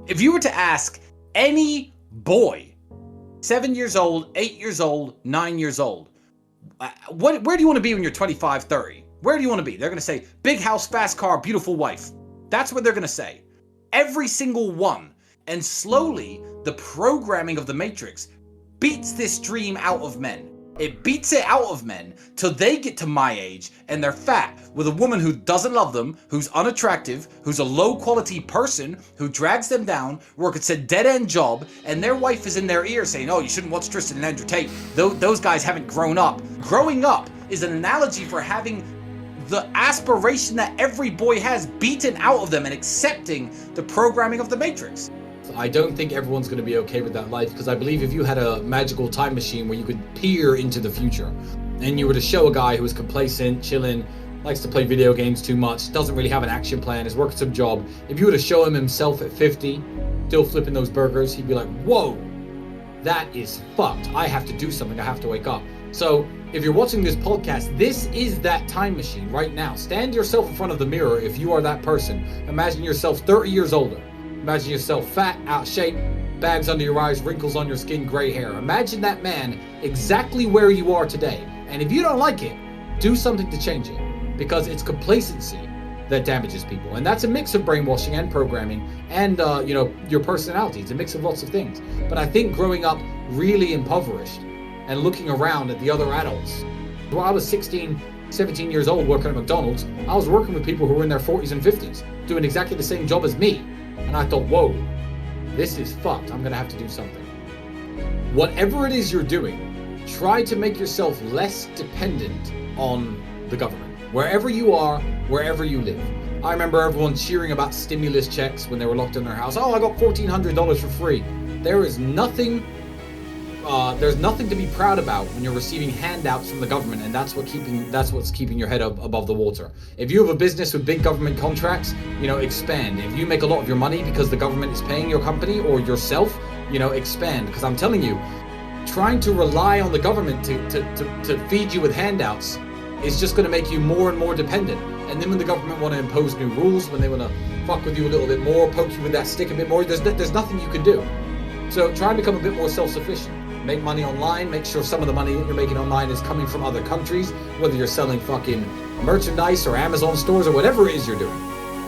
If you were to ask any boy, 7 years old, 8 years old, 9 years old, where do you want to be when you're 25, 30? Where do you want to be? They're going to say, big house, fast car, beautiful wife. That's what they're going to say. Every single one. And slowly, the programming of the Matrix beats this dream out of men. It beats it out of men till they get to my age and they're fat with a woman who doesn't love them, who's unattractive, who's a low quality person, who drags them down, works a dead end job, and their wife is in their ear saying, oh, you shouldn't watch Tristan and Andrew Tate. Those guys haven't grown up. Growing up is an analogy for having the aspiration that every boy has beaten out of them and accepting the programming of the Matrix. I don't think everyone's going to be okay with that life, because I believe if you had a magical time machine where you could peer into the future and you were to show a guy who is complacent, chilling, likes to play video games too much, doesn't really have an action plan, is working some job, if you were to show him himself at 50, still flipping those burgers, he'd be like, whoa, that is fucked. I have to do something. I have to wake up. So if you're watching this podcast, this is that time machine right now. Stand yourself in front of the mirror if you are that person. Imagine yourself 30 years older. Imagine yourself fat, out of shape, bags under your eyes, wrinkles on your skin, gray hair. Imagine that man exactly where you are today. And if you don't like it, do something to change it, because it's complacency that damages people. And that's a mix of brainwashing and programming and, your personality. It's a mix of lots of things. But I think growing up really impoverished and looking around at the other adults. When I was 16, 17 years old working at McDonald's, I was working with people who were in their 40s and 50s, doing exactly the same job as me. And I thought, whoa, this is fucked. I'm going to have to do something. Whatever it is you're doing, try to make yourself less dependent on the government. Wherever you are, wherever you live. I remember everyone cheering about stimulus checks when they were locked in their house. Oh, I got $1,400 for free. There's nothing to be proud about when you're receiving handouts from the government, and that's what's keeping your head up above the water. If you have a business with big government contracts, expand. If you make a lot of your money because the government is paying your company or yourself, expand. Because I'm telling you, trying to rely on the government to feed you with handouts is just going to make you more and more dependent. And then when the government want to impose new rules, when they want to fuck with you a little bit more, poke you with that stick a bit more, there's nothing you can do. So try and become a bit more self-sufficient. Make money online, make sure some of the money that you're making online is coming from other countries, whether you're selling fucking merchandise or Amazon stores or whatever it is you're doing.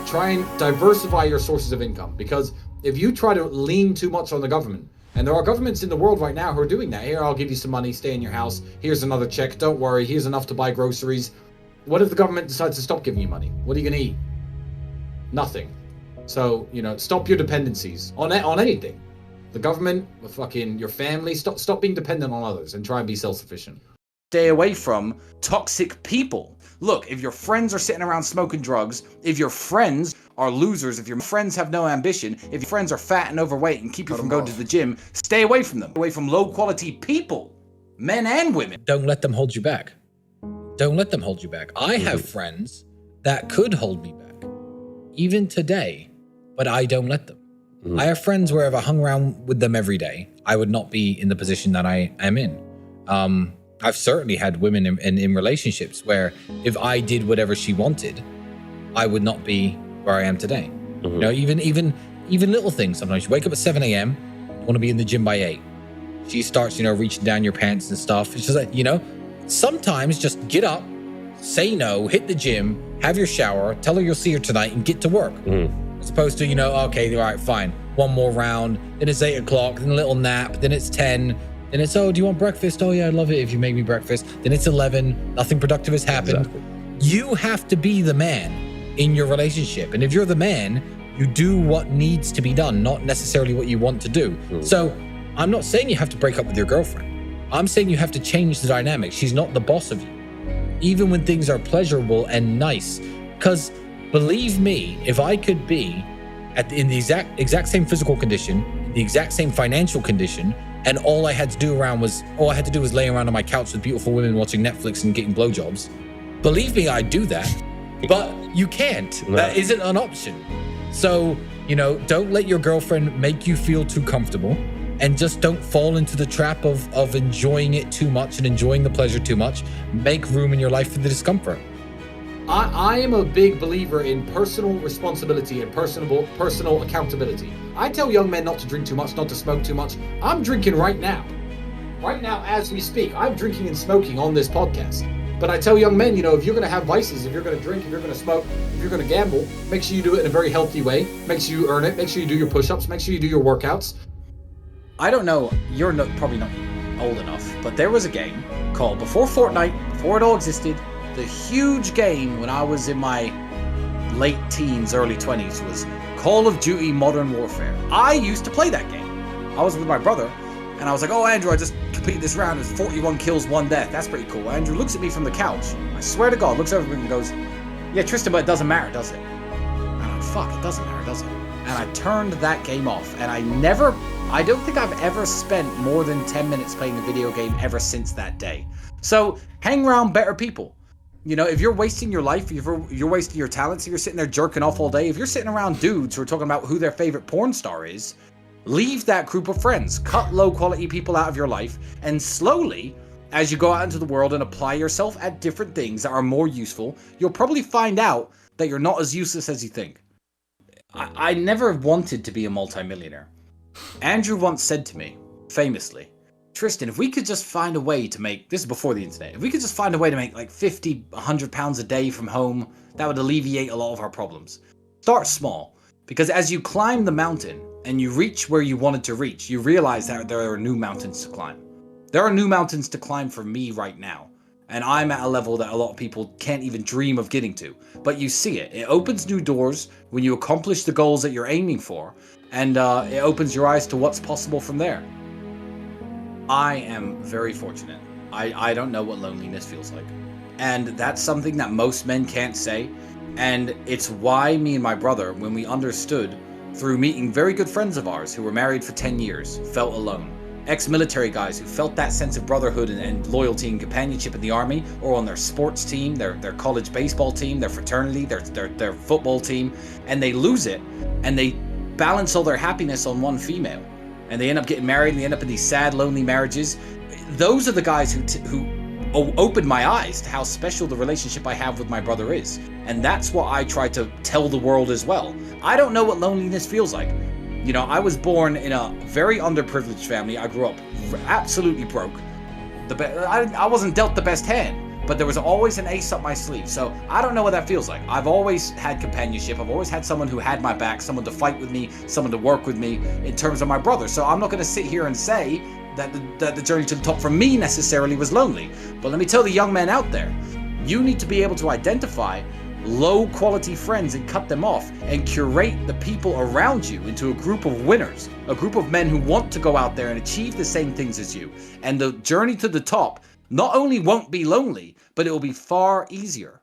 Try and diversify your sources of income, because if you try to lean too much on the government, and there are governments in the world right now who are doing that. Here, I'll give you some money, stay in your house. Here's another check, don't worry, here's enough to buy groceries. What if the government decides to stop giving you money? What are you gonna eat? Nothing. So, stop your dependencies on anything. The government, fucking your family, stop being dependent on others and try and be self-sufficient. Stay away from toxic people. Look, if your friends are sitting around smoking drugs, if your friends are losers, if your friends have no ambition, if your friends are fat and overweight and keep you from going to the gym, stay away from them. Away from low-quality people, men and women. Don't let them hold you back. Don't let them hold you back. I have friends that could hold me back, even today, but I don't let them. I have friends where if I hung around with them every day, I would not be in the position that I am in. I've certainly had women in relationships where if I did whatever she wanted, I would not be where I am today. Even little things. Sometimes you wake up at 7 a.m., you want to be in the gym by 8. She starts, reaching down your pants and stuff. It's just like, sometimes just get up, say no, hit the gym, have your shower, tell her you'll see her tonight and get to work. As opposed to, okay, all right, fine. One more round, then it's 8 o'clock, then a little nap, then it's 10, then it's, oh, do you want breakfast? Oh yeah, I'd love it if you make me breakfast. Then it's 11, nothing productive has happened. Exactly. You have to be the man in your relationship. And if you're the man, you do what needs to be done, not necessarily what you want to do. So I'm not saying you have to break up with your girlfriend. I'm saying you have to change the dynamic. She's not the boss of you. Even when things are pleasurable and nice. Because believe me, if I could be in the exact same physical condition, the exact same financial condition, and all I had to do was lay around on my couch with beautiful women watching Netflix and getting blowjobs, believe me, I'd do that. But you can't. No. That isn't an option. So, don't let your girlfriend make you feel too comfortable, and just don't fall into the trap of enjoying it too much and enjoying the pleasure too much. Make room in your life for the discomfort. I am a big believer in personal responsibility and personal accountability. I tell young men not to drink too much, not to smoke too much. I'm drinking right now. Right now, as we speak, I'm drinking and smoking on this podcast. But I tell young men, if you're going to have vices, if you're going to drink, if you're going to smoke, if you're going to gamble, make sure you do it in a very healthy way. Make sure you earn it. Make sure you do your push-ups. Make sure you do your workouts. I don't know, you're probably not old enough, but there was a game called, before Fortnite, before it all existed, the huge game when I was in my late teens, early 20s was Call of Duty Modern Warfare. I used to play that game. I was with my brother, and I was like, oh, Andrew, I just completed this round. It's 41 kills, 1 death. That's pretty cool. Andrew looks at me from the couch. I swear to God, looks over at me and goes, yeah, Tristan, but it doesn't matter, does it? And I'm like, fuck, it doesn't matter, does it? And I turned that game off, and I don't think I've ever spent more than 10 minutes playing a video game ever since that day. So hang around better people. If you're wasting your life, if you're wasting your talents, if you're sitting there jerking off all day, if you're sitting around dudes who are talking about who their favorite porn star is, leave that group of friends. Cut low quality people out of your life, and slowly, as you go out into the world and apply yourself at different things that are more useful, you'll probably find out that you're not as useless as you think. I never wanted to be a multimillionaire. Andrew once said to me, famously, Tristan, if we could just find a way to make, this is before the internet, if we could just find a way to make like 50, 100 pounds a day from home, that would alleviate a lot of our problems. Start small, because as you climb the mountain and you reach where you wanted to reach, you realize that there are new mountains to climb. There are new mountains to climb for me right now. And I'm at a level that a lot of people can't even dream of getting to. But you see it. It opens new doors when you accomplish the goals that you're aiming for. And it opens your eyes to what's possible from there. I am very fortunate. I don't know what loneliness feels like. And that's something that most men can't say. And it's why me and my brother, when we understood through meeting very good friends of ours who were married for 10 years, felt alone. Ex-military guys who felt that sense of brotherhood and loyalty and companionship in the army, or on their sports team, their college baseball team, their fraternity, their football team, and they lose it, and they balance all their happiness on one female, and they end up getting married, and they end up in these sad, lonely marriages. Those are the guys who opened my eyes to how special the relationship I have with my brother is, and that's what I try to tell the world as well. I don't know what loneliness feels like. I was born in a very underprivileged family. I grew up absolutely broke. I wasn't dealt the best hand, but there was always an ace up my sleeve. So I don't know what that feels like. I've always had companionship. I've always had someone who had my back, someone to fight with me, someone to work with me in terms of my brother. So I'm not going to sit here and say that the journey to the top for me necessarily was lonely. But let me tell the young men out there, you need to be able to identify low quality friends and cut them off, and curate the people around you into a group of winners, a group of men who want to go out there and achieve the same things as you. And the journey to the top not only won't be lonely, but it will be far easier.